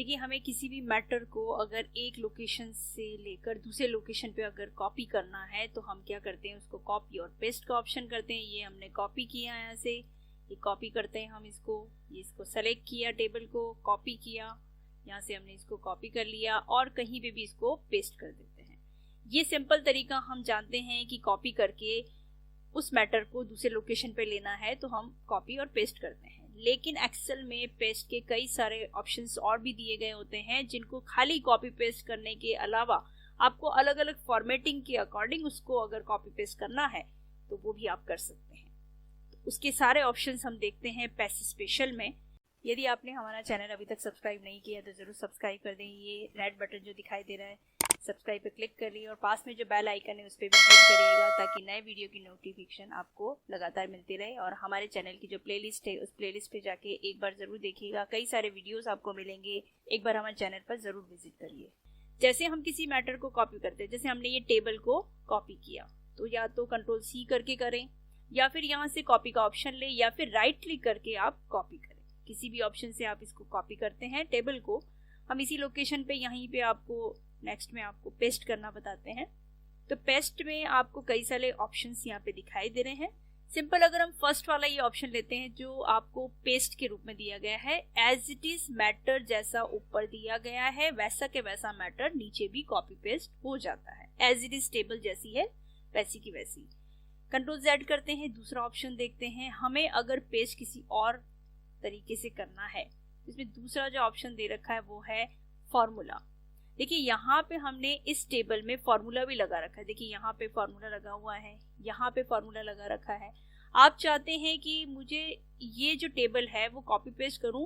देखिए, हमें किसी भी मैटर को अगर एक लोकेशन से लेकर दूसरे लोकेशन पे अगर कॉपी करना है तो हम क्या करते हैं, उसको कॉपी और पेस्ट का ऑप्शन करते हैं। ये हमने कॉपी किया यहाँ से, ये कॉपी करते हैं हम इसको सेलेक्ट किया, टेबल को कॉपी किया, यहाँ से हमने इसको कॉपी कर लिया और कहीं पे भी इसको पेस्ट कर देते हैं। ये सिंपल तरीका हम जानते हैं कि कॉपी करके उस मैटर को दूसरे लोकेशन पे लेना है तो हम कॉपी और पेस्ट करते हैं। लेकिन एक्सेल में पेस्ट के कई सारे ऑप्शंस और भी दिए गए होते हैं, जिनको खाली कॉपी पेस्ट करने के अलावा आपको अलग अलग फॉर्मेटिंग के अकॉर्डिंग उसको अगर कॉपी पेस्ट करना है तो वो भी आप कर सकते हैं। तो उसके सारे ऑप्शंस हम देखते हैं पैसे स्पेशल में। यदि आपने हमारा चैनल अभी तक सब्सक्राइब नहीं किया तो जरूर सब्सक्राइब कर दें। ये रेड बटन जो दिखाई दे रहा है, सब्सक्राइब पे क्लिक करिए और पास में जो बेल आइकन है उस पर भी क्लिक करिएगा, ताकि नए वीडियो की नोटिफिकेशन आपको लगातार मिलती रहे। और हमारे चैनल की जो प्लेलिस्ट है उस प्लेलिस्ट पे जाके एक बार जरूर देखिएगा, कई सारे वीडियोस आपको मिलेंगे। एक बार हमारे चैनल पर जरूर विजिट करिए। जैसे हम किसी मैटर को कॉपी करते हैं, जैसे हमने ये टेबल को कॉपी किया तो या तो Ctrl+C करके करें, या फिर यहाँ से कॉपी का ऑप्शन ले, या फिर राइट क्लिक करके आप कॉपी करें। किसी भी ऑप्शन से आप इसको कॉपी करते हैं टेबल को। हम इसी लोकेशन पे यहीं पे आपको नेक्स्ट में आपको पेस्ट करना बताते हैं। तो पेस्ट में आपको कई सारे ऑप्शंस यहाँ पे दिखाई दे रहे हैं। सिंपल अगर हम फर्स्ट वाला ये ऑप्शन लेते हैं जो आपको पेस्ट के रूप में दिया गया है, एज इट इज मैटर जैसा ऊपर दिया गया है वैसा के वैसा मैटर नीचे भी कॉपी पेस्ट हो जाता है। एज इट इज टेबल जैसी है वैसी की वैसी। Ctrl+Z करते हैं, दूसरा ऑप्शन देखते हैं। हमें अगर पेस्ट किसी और तरीके से करना है, इसमें दूसरा जो ऑप्शन दे रखा है वो है फॉर्मूला। देखिए, यहाँ पे हमने इस टेबल में फॉर्मूला भी लगा रखा है। देखिए, यहाँ पे फॉर्मूला लगा हुआ है, यहाँ पे फॉर्मूला लगा रखा है। आप चाहते हैं कि मुझे ये जो टेबल है वो कॉपी पेस्ट करूं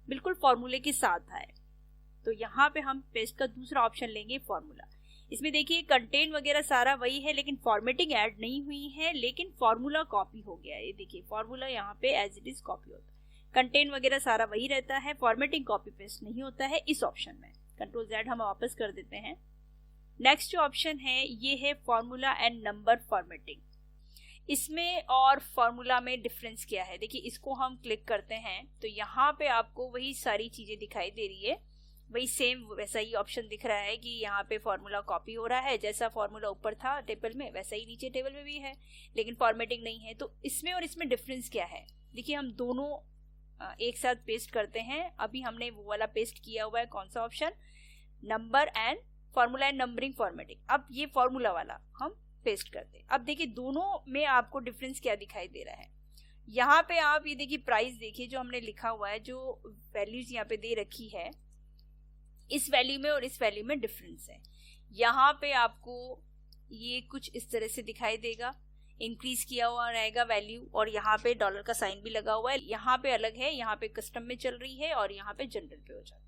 बिल्कुल फॉर्मूले के साथ आए, तो यहाँ पे हम पेस्ट का दूसरा ऑप्शन लेंगे, फॉर्मूला। इसमें देखिए कंटेंट वगैरह सारा वही है, लेकिन फॉर्मेटिंग ऐड नहीं हुई है, लेकिन फॉर्मूला कॉपी हो गया है। ये देखिए, फॉर्मूला यहाँ पे एज इट इज कॉपी होता है, कंटेंट वगैरह सारा वही रहता है, फॉर्मेटिंग कॉपी पेस्ट नहीं होता है इस ऑप्शन में। Ctrl+Z हम वापस कर देते हैं। नेक्स्ट जो ऑप्शन है ये है फॉर्मूला एंड नंबर फॉर्मेटिंग। इसमें और फॉर्मूला में डिफरेंस क्या है, देखिए इसको हम क्लिक करते हैं तो यहाँ पे आपको वही सारी चीजें दिखाई दे रही है, वही सेम वैसा ही ऑप्शन दिख रहा है कि यहाँ पे फॉर्मूला कॉपी हो रहा है, जैसा फॉर्मूला ऊपर था टेबल में वैसा ही नीचे टेबल में भी है, लेकिन फॉर्मेटिंग नहीं है। तो इसमें और इसमें डिफरेंस क्या है, देखिए हम दोनों एक साथ पेस्ट करते हैं। अभी हमने वो वाला पेस्ट किया हुआ है, कौन सा option, number and formula and numbering formatting. अब ये फॉर्मूला वाला हम पेस्ट करते हैं। अब देखिए दोनों में आपको डिफरेंस क्या दिखाई दे रहा है। यहाँ पे आप ये देखिए प्राइस देखिए जो हमने लिखा हुआ है, जो वैल्यूज यहाँ पे दे रखी है, इस वैल्यू में और इस वैल्यू में डिफरेंस है। यहाँ पे आपको ये कुछ इस तरह से दिखाई देगा, इंक्रीज किया हुआ रहेगा वैल्यू, और यहाँ पे डॉलर का साइन भी लगा हुआ है। यहाँ पे अलग है, यहाँ पे कस्टम में चल रही है और यहाँ पे जनरल पे हो जाती है।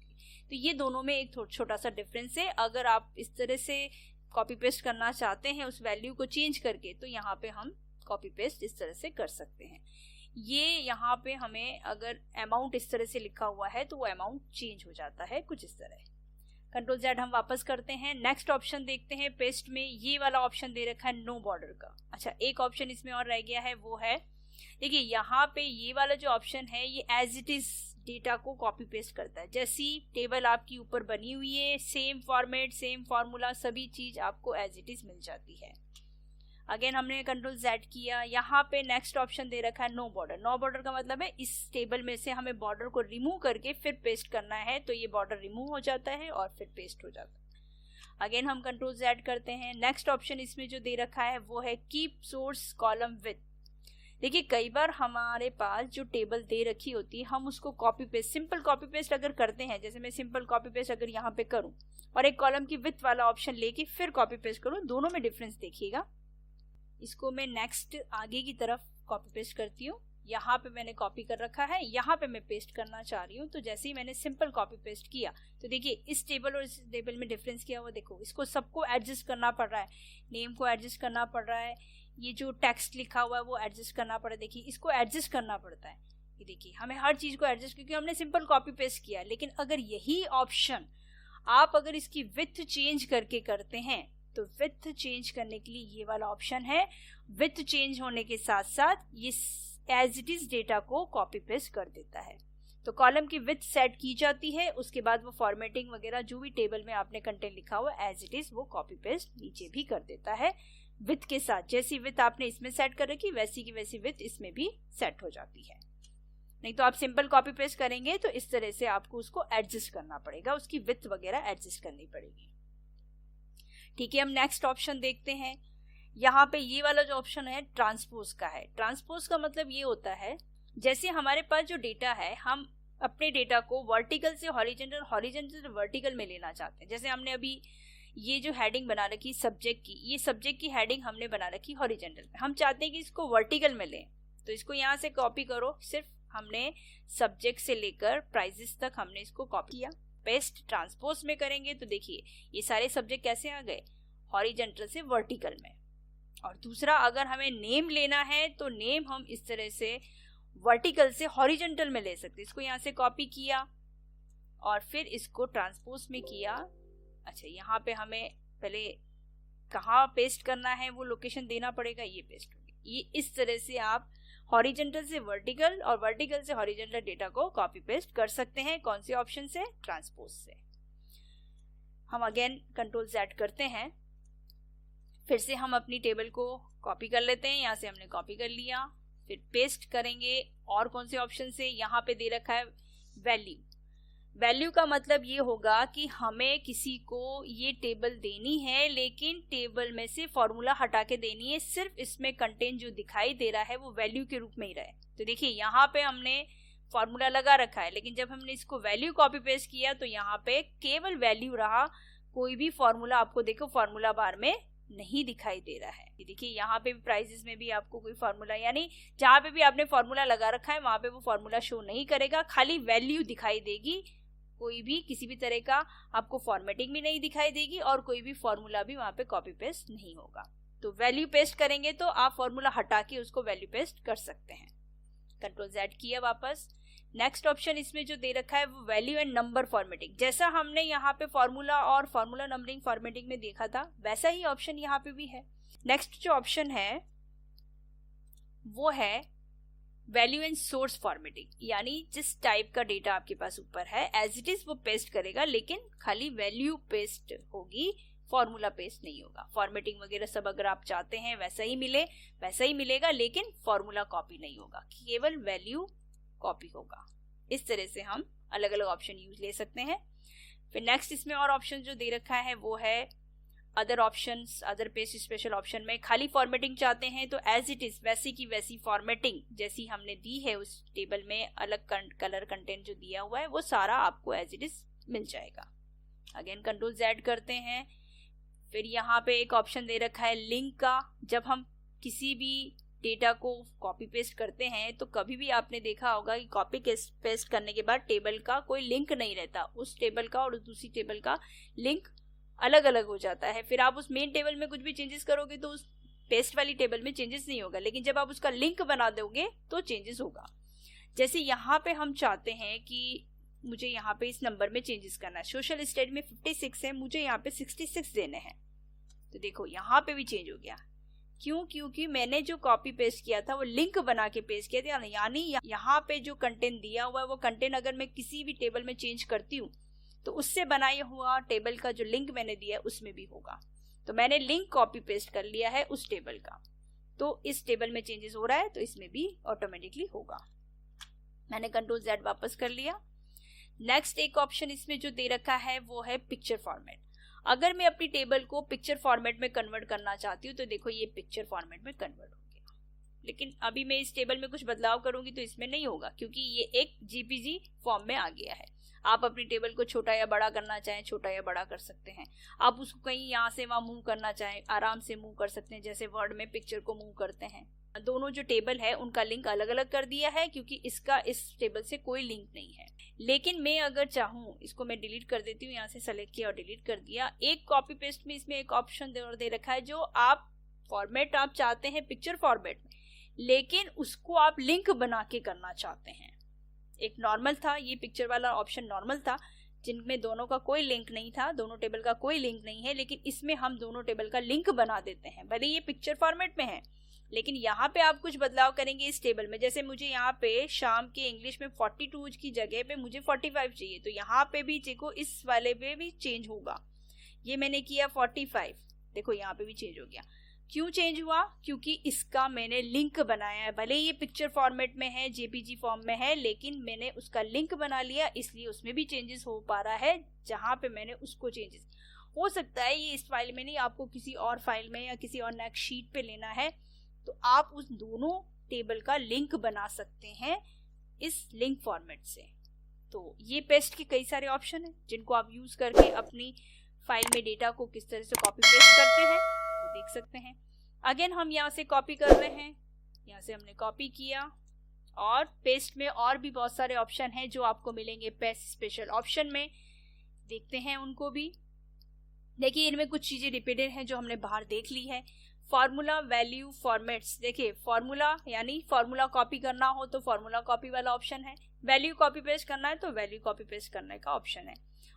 तो ये दोनों में एक छोटा सा डिफरेंस है। अगर आप इस तरह से कॉपी पेस्ट करना चाहते हैं उस वैल्यू को चेंज करके, तो यहाँ पे हम कॉपी पेस्ट इस तरह से कर सकते हैं। ये यहाँ पे हमें अगर अमाउंट इस तरह से लिखा हुआ है तो वो अमाउंट चेंज हो जाता है कुछ इस तरह। Ctrl+Z हम वापस करते हैं। नेक्स्ट ऑप्शन देखते हैं पेस्ट में, ये वाला ऑप्शन दे रखा है नो बॉर्डर का। अच्छा, एक ऑप्शन इसमें और रह गया है, वो है देखिए यहाँ पे ये वाला जो ऑप्शन है ये एज इट इज डेटा को कॉपी पेस्ट करता है। जैसी टेबल आपकी ऊपर बनी हुई है, सेम फॉर्मेट सेम फॉर्मूला सभी चीज आपको एज इट इज मिल जाती है। अगेन हमने Ctrl+Z किया। यहाँ पे नेक्स्ट ऑप्शन दे रखा है नो बॉर्डर। नो बॉर्डर का मतलब है इस टेबल में से हमें बॉर्डर को रिमूव करके फिर पेस्ट करना है, तो ये बॉर्डर रिमूव हो जाता है और फिर पेस्ट हो जाता है। अगेन हम Ctrl+Z करते हैं। नेक्स्ट ऑप्शन इसमें जो दे रखा है वो है कीप सोर्स कॉलम विथ। देखिए कई बार हमारे पास जो टेबल दे रखी होती है हम उसको copy paste, simple copy paste अगर करते हैं, जैसे मैं सिंपल कॉपी पेस्ट अगर यहाँ पे करूँ और एक कॉलम की विथ वाला ऑप्शन लेके फिर कॉपी पेस्ट करूँ, दोनों में डिफरेंस देखिएगा। इसको मैं नेक्स्ट आगे की तरफ कॉपी पेस्ट करती हूँ। यहाँ पे मैंने कॉपी कर रखा है, यहाँ पे मैं पेस्ट करना चाह रही हूँ। तो जैसे ही मैंने सिंपल कॉपी पेस्ट किया तो देखिए इस टेबल और इस टेबल में डिफरेंस क्या हुआ, देखो इसको सबको एडजस्ट करना पड़ रहा है, नेम को एडजस्ट करना पड़ रहा है, ये जो टेक्स्ट लिखा हुआ है वो एडजस्ट करना पड़ा, देखिए इसको एडजस्ट करना पड़ता है। ये देखिए हमें हर चीज को एडजस्ट, क्योंकि हमने सिंपल कॉपी पेस्ट किया। लेकिन अगर यही ऑप्शन आप अगर इसकी विथ चेंज करके करते हैं तो विथ चेंज करने के लिए ये वाला ऑप्शन है। विथ चेंज होने के साथ साथ ये एज इट इज डेटा को कॉपी पेस्ट कर देता है। तो तो कॉलम की विड्थ सेट की जाती है, उसके बाद वो फॉर्मेटिंग वगैरह जो भी टेबल में आपने कंटेंट लिखा हुआ एज इट इज वो कॉपी पेस्ट नीचे भी कर देता है विड्थ के साथ। जैसी विड्थ आपने इसमें सेट कर रखी वैसी की वैसी विड्थ इसमें भी सेट हो जाती है। नहीं तो आप सिंपल कॉपी पेस्ट करेंगे तो इस तरह से आपको उसको एडजस्ट करना पड़ेगा, उसकी विड्थ वगैरह एडजस्ट करनी पड़ेगी। ठीक है, हम नेक्स्ट ऑप्शन देखते हैं। यहाँ पे ये वाला जो ऑप्शन है ट्रांसपोज का है। ट्रांसपोज का मतलब ये होता है जैसे हमारे पास जो डेटा है हम अपने डेटा को वर्टिकल से हॉरिजॉन्टल, हॉरिजॉन्टल से वर्टिकल में लेना चाहते हैं। जैसे हमने अभी ये जो हेडिंग बना रखी सब्जेक्ट की, ये सब्जेक्ट की हेडिंग हमने बना रखी हॉरिजॉन्टल में, हम चाहते हैं कि इसको वर्टिकल में लें। तो इसको यहाँ से कॉपी करो, सिर्फ हमने सब्जेक्ट से लेकर प्राइजेस तक हमने इसको कॉपी किया। पेस्ट ट्रांसपोज में करेंगे तो देखिए ये सारे सब्जेक्ट कैसे आ गए, हॉरिजॉन्टल से वर्टिकल में। और दूसरा, अगर हमें नेम लेना है तो नेम हम इस तरह से वर्टिकल से हॉरिजॉन्टल में ले सकते हैं। इसको यहाँ से कॉपी किया और फिर इसको ट्रांसपोज में किया। अच्छा, यहाँ पे हमें पहले कहाँ पेस्ट करना है वो लोकेशन देना पड़ेगा, ये पेस्ट होगी। ये इस तरह से आप हॉरिजॉन्टल से वर्टिकल और वर्टिकल से हॉरिजॉन्टल डेटा को कॉपी पेस्ट कर सकते हैं। कौन से ऑप्शन से? ट्रांसपोज से। हम अगेन कंट्रोल Z करते हैं, फिर से हम अपनी टेबल को कॉपी कर लेते हैं। यहाँ से हमने कॉपी कर लिया, फिर पेस्ट करेंगे। और कौन से ऑप्शन से? यहाँ पे दे रखा है वैल्यू। वैल्यू का मतलब ये होगा कि हमें किसी को ये टेबल देनी है, लेकिन टेबल में से फॉर्मूला हटा के देनी है। सिर्फ इसमें कंटेंट जो दिखाई दे रहा है वो वैल्यू के रूप में ही रहे। तो देखिए यहाँ पे हमने फॉर्मूला लगा रखा है, लेकिन जब हमने इसको वैल्यू कॉपी पेस्ट किया तो यहाँ पे केवल वैल्यू रहा, कोई भी फॉर्मूला आपको देखो फॉर्मूला बार में नहीं दिखाई दे रहा है। देखिए यहाँ पे भी प्राइजेस में भी आपको कोई फॉर्मूला, यानी जहाँ पे भी आपने फॉर्मूला लगा रखा है वहां पे वो फॉर्मूला शो नहीं करेगा, खाली वैल्यू दिखाई देगी। कोई भी किसी भी तरह का आपको फॉर्मेटिंग भी नहीं दिखाई देगी और कोई भी फॉर्मूला भी वहां पे कॉपी पेस्ट नहीं होगा। तो वैल्यू पेस्ट करेंगे तो आप फॉर्मूला हटा के उसको वैल्यू पेस्ट कर सकते हैं। कंट्रोल Z किया वापस। नेक्स्ट ऑप्शन इसमें जो दे रखा है वो वैल्यू एंड नंबर फॉर्मेटिंग। जैसा हमने यहाँ पे फॉर्मूला और फॉर्मूला नंबरिंग फॉर्मेटिंग में देखा था वैसा ही ऑप्शन यहाँ पे भी है। नेक्स्ट जो ऑप्शन है वो है वैल्यू एंड सोर्स फॉर्मेटिंग, यानी जिस टाइप का डेटा आपके पास ऊपर है एज इट इज वो पेस्ट करेगा, लेकिन खाली वैल्यू पेस्ट होगी, फॉर्मूला पेस्ट नहीं होगा। फॉर्मेटिंग वगैरह सब अगर आप चाहते हैं वैसा ही मिले वैसा ही मिलेगा, लेकिन फॉर्मूला कॉपी नहीं होगा, केवल वैल्यू कॉपी होगा। इस तरह से हम अलग अलग ऑप्शन यूज ले सकते हैं। फिर नेक्स्ट इसमें और ऑप्शन जो दे रखा है वो है other options. Other paste special option में खाली फॉर्मेटिंग चाहते हैं तो एज इट इज वैसी की वैसी फॉर्मेटिंग जैसी हमने दी है उस टेबल में, अलग कलर कंटेंट जो दिया हुआ है वो सारा आपको एज इट इज मिल जाएगा। अगेन कंट्रोल Z करते हैं। फिर यहाँ पे एक ऑप्शन दे रखा है लिंक का। जब हम किसी भी डेटा को कॉपी पेस्ट करते हैं तो कभी भी आपने देखा होगा कि कॉपी पेस्ट करने के बाद टेबल का कोई लिंक नहीं रहता, उस टेबल का और दूसरी टेबल का लिंक अलग अलग हो जाता है। फिर आप उस मेन टेबल में कुछ भी चेंजेस करोगे तो उस पेस्ट वाली टेबल में चेंजेस नहीं होगा, लेकिन जब आप उसका लिंक बना दोगे तो चेंजेस होगा। जैसे यहाँ पे हम चाहते हैं कि मुझे यहाँ पे इस नंबर में चेंजेस करना है, सोशल स्टेट में 56 है, मुझे यहाँ पे 66 देने हैं। तो देखो यहाँ पे भी चेंज हो गया। क्यों? क्योंकि मैंने जो कॉपी पेस्ट किया था वो लिंक बना के पेस्ट किया था, यानी यहाँ पे जो कंटेंट दिया हुआ है वो कंटेंट अगर मैं किसी भी टेबल में चेंज करती हूँ तो उससे बनाया हुआ टेबल का जो लिंक मैंने दिया है उसमें भी होगा। तो मैंने लिंक कॉपी पेस्ट कर लिया है उस टेबल का, तो इस टेबल में चेंजेस हो रहा है तो इसमें भी ऑटोमेटिकली होगा। मैंने कंट्रोल Z वापस कर लिया। नेक्स्ट एक ऑप्शन इसमें जो दे रखा है वो है पिक्चर फॉर्मेट। अगर मैं अपनी टेबल को पिक्चर फॉर्मेट में कन्वर्ट करना चाहती हूँ तो देखो ये पिक्चर फॉर्मेट में कन्वर्ट हो गया, लेकिन अभी मैं इस टेबल में कुछ बदलाव करूंगी तो इसमें नहीं होगा क्योंकि ये एक JPG फॉर्म में आ गया है। आप अपनी टेबल को छोटा या बड़ा करना चाहें छोटा या बड़ा कर सकते हैं। आप उसको कहीं यहाँ से वहां मूव करना चाहें आराम से मूव कर सकते हैं, जैसे वर्ड में पिक्चर को मूव करते हैं। दोनों जो टेबल है उनका लिंक अलग अलग कर दिया है क्योंकि इसका इस टेबल से कोई लिंक नहीं है। लेकिन मैं अगर चाहूँ इसको मैं डिलीट कर देती हूँ, यहाँ से सेलेक्ट किया और डिलीट कर दिया। एक कॉपी पेस्ट में इसमें एक ऑप्शन दे रखा है जो आप फॉर्मेट आप चाहते हैं पिक्चर फॉर्मेट में, लेकिन उसको आप लिंक बना के करना चाहते हैं। एक नॉर्मल था, ये पिक्चर वाला ऑप्शन नॉर्मल था जिनमें दोनों का कोई लिंक नहीं था, दोनों टेबल का कोई लिंक नहीं है, लेकिन इसमें हम दोनों टेबल का लिंक बना देते हैं। भले ये पिक्चर फॉर्मेट में है लेकिन यहाँ पे आप कुछ बदलाव करेंगे इस टेबल में। जैसे मुझे यहाँ पे शाम के इंग्लिश में 42 की जगह पे मुझे 45 चाहिए, तो यहाँ पे भी देखो इस वाले पे भी चेंज होगा। ये मैंने किया 45, देखो यहाँ पे भी चेंज हो गया। क्यों चेंज हुआ? क्योंकि इसका मैंने लिंक बनाया है। भले ये पिक्चर फॉर्मेट में है, जेपीजी फॉर्म में है, लेकिन मैंने उसका लिंक बना लिया, इसलिए उसमें भी चेंजेस हो पा रहा है जहाँ पे मैंने उसको चेंजेस। हो सकता है ये इस फाइल में नहीं, आपको किसी और फाइल में या किसी और नेक्स्ट शीट पे लेना है, तो आप उस दोनों टेबल का लिंक बना सकते हैं इस लिंक फॉर्मेट से। तो ये पेस्ट के कई सारे ऑप्शन हैं जिनको आप यूज करके अपनी फाइल में डेटा को किस तरह से कॉपी पेस्ट करते हैं तो देख सकते हैं। अगेन हम यहाँ से कॉपी कर रहे हैं, यहाँ से हमने कॉपी किया, और पेस्ट में और भी बहुत सारे ऑप्शन हैं जो आपको मिलेंगे पेस्ट स्पेशल ऑप्शन में, देखते हैं उनको भी। देखिए इनमें कुछ चीजें रिपीटेड हैं जो हमने बाहर देख ली है। फॉर्मूला वैल्यू फॉर्मेट्स, देखिए फॉर्मूला यानी फॉर्मूला कॉपी करना हो तो फॉर्मूला कॉपी वाला ऑप्शन है, वैल्यू कॉपी पेस्ट करना है तो वैल्यू कॉपी पेस्ट करने का ऑप्शन है।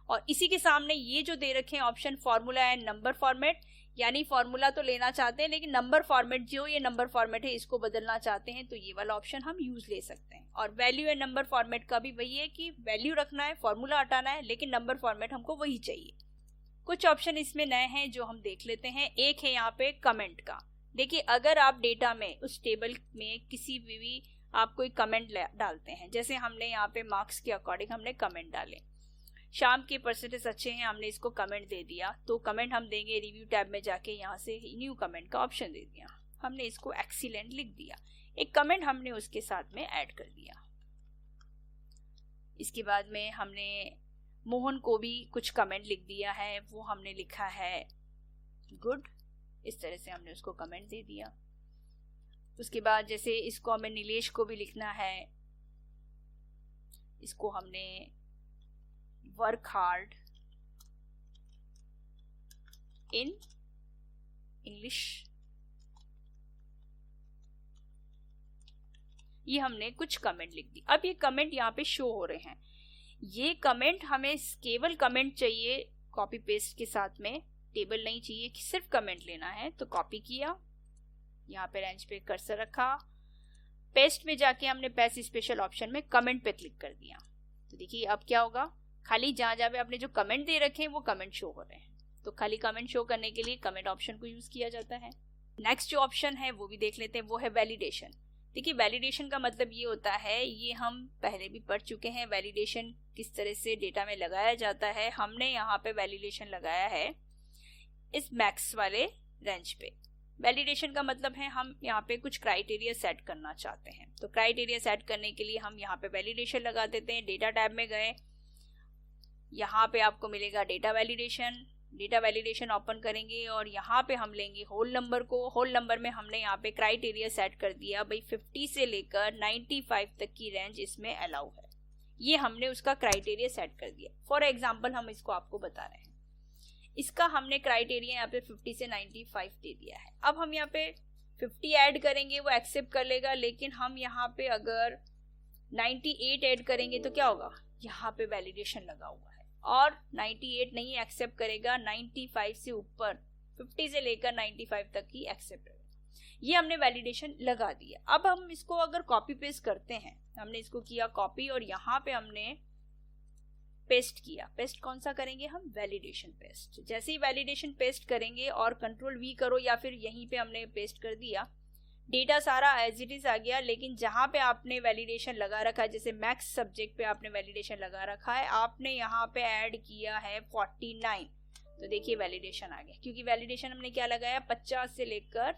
और इसी के सामने ये जो दे रखे हैं option formula and number format, यानी फॉर्मूला तो लेना चाहते हैं लेकिन नंबर फॉर्मेट जो ये नंबर फॉर्मेट है इसको बदलना चाहते हैं, तो ये वाला ऑप्शन हम यूज ले सकते हैं। और वैल्यू एंड नंबर फॉर्मेट का भी वही है कि वैल्यू रखना है, फॉर्मूला हटाना है, लेकिन नंबर फॉर्मेट हमको वही चाहिए। कुछ ऑप्शन इसमें नए हैं जो हम देख लेते हैं। एक है यहाँ पे कमेंट का। देखिए अगर आप डेटा में उस टेबल में किसी भी आप कोई कमेंट डालते हैं, जैसे हमने यहाँ पे मार्क्स के अकॉर्डिंग हमने कमेंट डाले, शाम के परसेंटेज अच्छे हैं, हमने इसको कमेंट दे दिया, तो कमेंट हम देंगे रिव्यू टैब में जाके, यहाँ से न्यू कमेंट का ऑप्शन दे दिया, हमने इसको एक्सीलेंट लिख दिया, एक कमेंट हमने उसके साथ में ऐड कर दिया। इसके बाद में हमने मोहन को भी कुछ कमेंट लिख दिया है, वो हमने लिखा है गुड, इस तरह से हमने उसको कमेंट दे दिया। उसके बाद जैसे इसको हमें नीलेश को भी लिखना है, इसको हमने वर्क हार्ड इन इंग्लिश, ये हमने कुछ कमेंट लिख दी। अब ये कमेंट यहाँ पे शो हो रहे हैं। ये कमेंट हमें केवल कमेंट चाहिए कॉपी पेस्ट के साथ में, टेबल नहीं चाहिए कि सिर्फ कमेंट लेना है, तो कॉपी किया, यहाँ पे रेंज पे कर्सर रखा, पेस्ट में जाके हमने पेस्ट स्पेशल ऑप्शन में कमेंट पे क्लिक कर दिया। तो देखिए अब क्या होगा, खाली जहां जहां पे आपने जो कमेंट दे रखे हैं वो कमेंट शो हो रहे हैं। तो खाली कमेंट शो करने के लिए कमेंट ऑप्शन को यूज किया जाता है। नेक्स्ट जो ऑप्शन है वो भी देख लेते हैं, वो है वैलिडेशन। देखिए वैलिडेशन का मतलब ये होता है, ये हम पहले भी पढ़ चुके हैं, वैलिडेशन किस तरह से डेटा में लगाया जाता है। हमने यहाँ पे वैलिडेशन लगाया है इस मैक्स वाले रेंज पे। वैलिडेशन का मतलब है हम यहाँ पे कुछ क्राइटेरिया सेट करना चाहते हैं, तो क्राइटेरिया सेट करने के लिए हम यहाँ पे वैलिडेशन लगा देते हैं। डेटा टैब में गए, यहाँ पे आपको मिलेगा data validation, data validation open करेंगे और यहाँ पे हम लेंगे होल नंबर को। होल नंबर में हमने यहाँ पे क्राइटेरिया सेट कर दिया, भाई 50 से लेकर 95 तक की रेंज इसमें अलाउ है, ये हमने उसका क्राइटेरिया सेट कर दिया। फॉर एग्जाम्पल हम इसको आपको बता रहे हैं, इसका हमने क्राइटेरिया यहाँ पे 50 से 95 दे दिया है। अब हम यहाँ पे 50 ऐड करेंगे, वो एक्सेप्ट कर लेगा, लेकिन हम यहाँ पे अगर 98 ऐड करेंगे तो क्या होगा, यहाँ पे वैलिडेशन लगा हुआ है और 98 नहीं एक्सेप्ट करेगा, 95 से ऊपर 50 से लेकर 95 तक ही एक्सेप्ट करेगा। ये हमने वैलिडेशन लगा दिया। अब हम इसको अगर कॉपी पेस्ट करते हैं, हमने इसको किया कॉपी और यहाँ पे हमने पेस्ट किया। पेस्ट कौन सा करेंगे हम, वैलिडेशन पेस्ट। जैसे ही वैलिडेशन पेस्ट करेंगे और कंट्रोल वी करो या फिर यहीं पे हमने पेस्ट कर दिया, डेटा सारा एज इट इज आ गया, लेकिन जहां पे आपने वैलिडेशन लगा रखा है, जैसे मैक्स सब्जेक्ट पे आपने वैलिडेशन लगा रखा है, आपने यहाँ पे ऐड किया है 49, तो देखिए वैलिडेशन आ गया, क्योंकि वैलिडेशन हमने क्या लगाया 50 से लेकर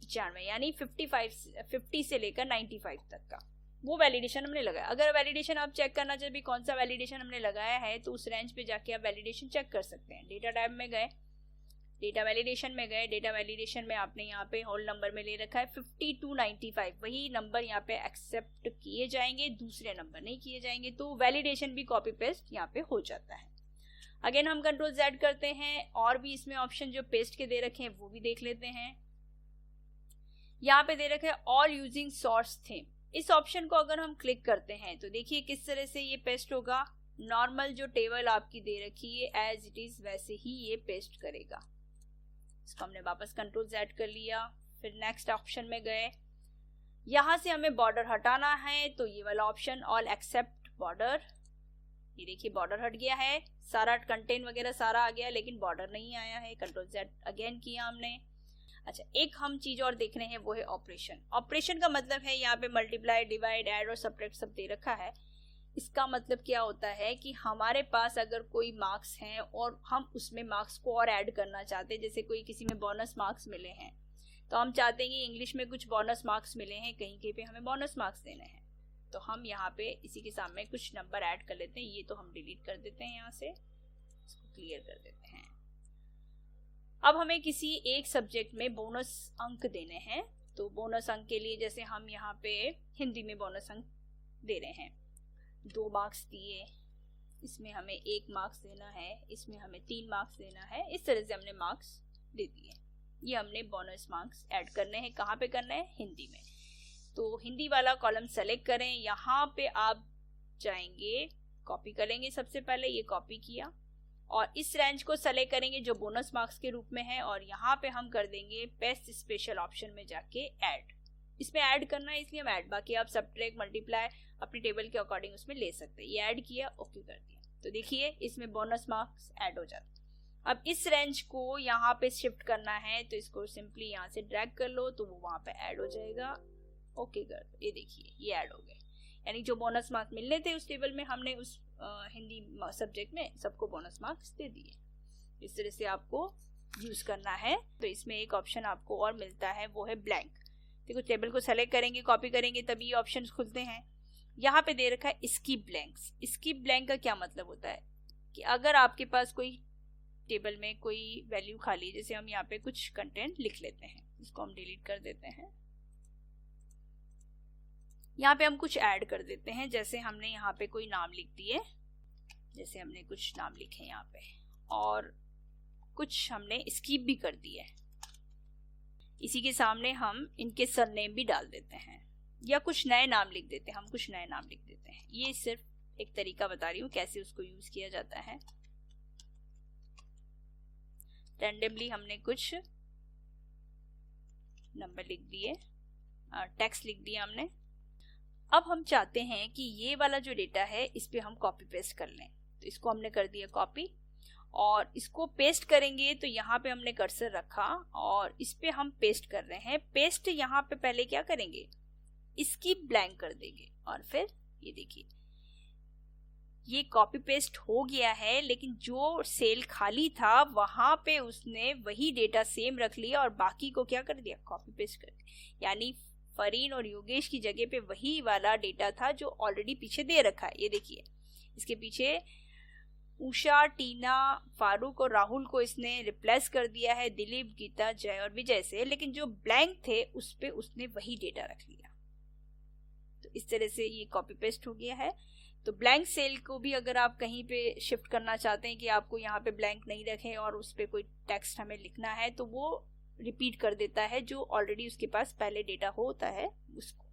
95, यानी 50 से लेकर 95 तक का वो वैलिडेशन हमने लगाया। अगर वैलिडेशन आप चेक करना चाहते कौन सा वैलिडेशन हमने लगाया है, तो उस रेंज पे जाके आप वैलिडेशन चेक कर सकते हैं। डेटा टैब में गए, डेटा वैलिडेशन में गए, डेटा वैलिडेशन में आपने यहाँ पे होल नंबर में ले रखा है 50 to 95, वही नंबर यहाँ पे एक्सेप्ट किए जाएंगे, दूसरे नंबर नहीं किए जाएंगे, तो वैलिडेशन भी कॉपी पेस्ट यहाँ पे हो जाता है। अगेन हम कंट्रोल Z करते हैं और भी इसमें ऑप्शन जो पेस्ट के दे रखे हैं वो भी देख लेते हैं। यहाँ पे दे रखे हैं ऑल यूजिंग सोर्स थीम। इस ऑप्शन को अगर हम क्लिक करते हैं तो देखिए किस तरह से ये पेस्ट होगा। नॉर्मल जो टेबल आपकी दे रखी है एज इट इज वैसे ही ये पेस्ट करेगा। इसको हमने वापस कंट्रोल Z कर लिया, फिर नेक्स्ट ऑप्शन में गए, यहाँ से हमें बॉर्डर हटाना है तो ये वाला ऑप्शन ऑल एक्सेप्ट बॉर्डर, ये देखिए बॉर्डर हट गया है, सारा कंटेंट वगैरह सारा आ गया लेकिन बॉर्डर नहीं आया है। कंट्रोल Z अगेन किया हमने। अच्छा, एक हम चीज और देख रहे हैं वो है ऑपरेशन। ऑपरेशन का मतलब है यहाँ पे मल्टीप्लाई, डिवाइड, ऐड और सब्ट्रैक्ट सब दे रखा है। इसका मतलब क्या होता है कि हमारे पास अगर कोई मार्क्स हैं और हम उसमें मार्क्स को और ऐड करना चाहते हैं, जैसे कोई किसी में बोनस मार्क्स मिले हैं तो हम चाहते हैं कि इंग्लिश में कुछ बोनस मार्क्स मिले हैं, कहीं कहीं पे हमें बोनस मार्क्स देने हैं, तो हम यहाँ पे इसी के सामने कुछ नंबर ऐड कर लेते हैं। ये तो हम डिलीट कर देते हैं, यहाँ से इसको क्लियर कर देते हैं। अब हमें किसी एक सब्जेक्ट में बोनस अंक देने हैं, तो बोनस अंक के लिए जैसे हम यहाँ पे हिंदी में बोनस अंक दे रहे हैं, 2 मार्क्स दिए, इसमें हमें 1 मार्क्स देना है, इसमें हमें 3 मार्क्स देना है, इस तरह से हमने मार्क्स दे दिए। ये हमने बोनस मार्क्स ऐड करने हैं, कहाँ पे करना है, हिंदी में। तो हिंदी वाला कॉलम सेलेक्ट करें, यहाँ पे आप जाएंगे, कॉपी करेंगे, सबसे पहले ये कॉपी किया और इस रेंज को सेलेक्ट करेंगे जो बोनस मार्क्स के रूप में है और यहाँ पे हम कर देंगे पेस्ट स्पेशल ऑप्शन में जाके ऐड। इसमें ऐड करना है इसलिए हम ऐड, बाकी आप सब्ट्रैक्ट, मल्टीप्लाई अपनी टेबल के अकॉर्डिंग उसमें ले सकते हैं। ये ऐड किया, ओके कर दिया, तो देखिए इसमें बोनस मार्क्स ऐड हो जाते हैं। अब इस रेंज को यहाँ पे शिफ्ट करना है तो इसको सिंपली यहाँ से ड्रैग कर लो तो वो वहाँ पे ऐड हो जाएगा, ओके कर दो, ये देखिए ये ऐड हो गए। यानी जो बोनस मार्क्स मिलने थे उस टेबल में हमने उस हिंदी सब्जेक्ट में सबको बोनस मार्क्स दे दिए। इस तरह से आपको यूज करना है। तो इसमें एक ऑप्शन आपको और मिलता है वो है ब्लैंक। देखो टेबल को सेलेक्ट करेंगे, कॉपी करेंगे तभी ये ऑप्शंस खुलते हैं। यहाँ पे दे रखा है स्किप ब्लैंक्स। स्किप ब्लैंक का क्या मतलब होता है कि अगर आपके पास कोई टेबल में कोई वैल्यू खाली, जैसे हम यहाँ पे कुछ कंटेंट लिख लेते हैं, इसको हम डिलीट कर देते हैं, यहाँ पे हम कुछ ऐड कर देते हैं, जैसे हमने यहाँ पे कोई नाम लिख दिए, जैसे हमने कुछ नाम लिखे यहाँ पे और कुछ हमने स्किप भी कर दिए। इसी के सामने हम इनके सरनेम भी डाल देते हैं या कुछ नए नाम लिख देते हैं, हम कुछ नए नाम लिख देते हैं। ये सिर्फ एक तरीका बता रही हूँ कैसे उसको यूज किया जाता है। रैंडमली हमने कुछ नंबर लिख दिए, टेक्स्ट लिख दिया हमने। अब हम चाहते हैं कि ये वाला जो डेटा है इस पे हम कॉपी पेस्ट कर लें, तो इसको हमने कर दिया कॉपी और इसको पेस्ट करेंगे। तो यहाँ पे हमने कर्सर रखा और इस पे हम पेस्ट कर रहे हैं। पेस्ट यहाँ पे पहले क्या करेंगे, इसकी ब्लैंक कर देंगे और फिर ये देखिए ये कॉपी पेस्ट हो गया है, लेकिन जो सेल खाली था वहां पे उसने वही डेटा सेम रख लिया और बाकी को क्या कर दिया, कॉपी पेस्ट कर दिया। यानी फरीन और योगेश की जगह पे वही वाला डेटा था जो ऑलरेडी पीछे दे रखा है। ये देखिए इसके पीछे उषा, टीना, फारूक और राहुल को इसने रिप्लेस कर दिया है दिलीप, गीता, जय और विजय से, लेकिन जो ब्लैंक थे उस पे उसने वही डेटा रख लिया। तो इस तरह से ये कॉपी पेस्ट हो गया है। तो ब्लैंक सेल को भी अगर आप कहीं पे शिफ्ट करना चाहते हैं कि आपको यहाँ पे ब्लैंक नहीं रखे और उस पे कोई टेक्स्ट हमें लिखना है, तो वो रिपीट कर देता है जो ऑलरेडी उसके पास पहले डेटा होता है उसको।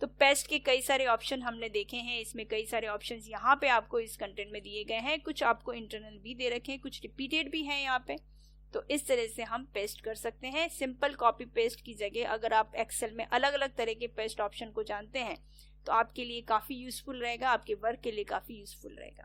तो पेस्ट के कई सारे ऑप्शन हमने देखे हैं, इसमें कई सारे ऑप्शंस यहाँ पे आपको इस कंटेंट में दिए गए हैं, कुछ आपको इंटरनल भी दे रखे हैं, कुछ रिपीटेड भी हैं यहाँ पे। तो इस तरह से हम पेस्ट कर सकते हैं। सिंपल कॉपी पेस्ट की जगह अगर आप एक्सेल में अलग अलग तरह के पेस्ट ऑप्शन को जानते हैं तो आपके लिए काफ़ी यूजफुल रहेगा, आपके वर्क के लिए काफ़ी यूजफुल रहेगा।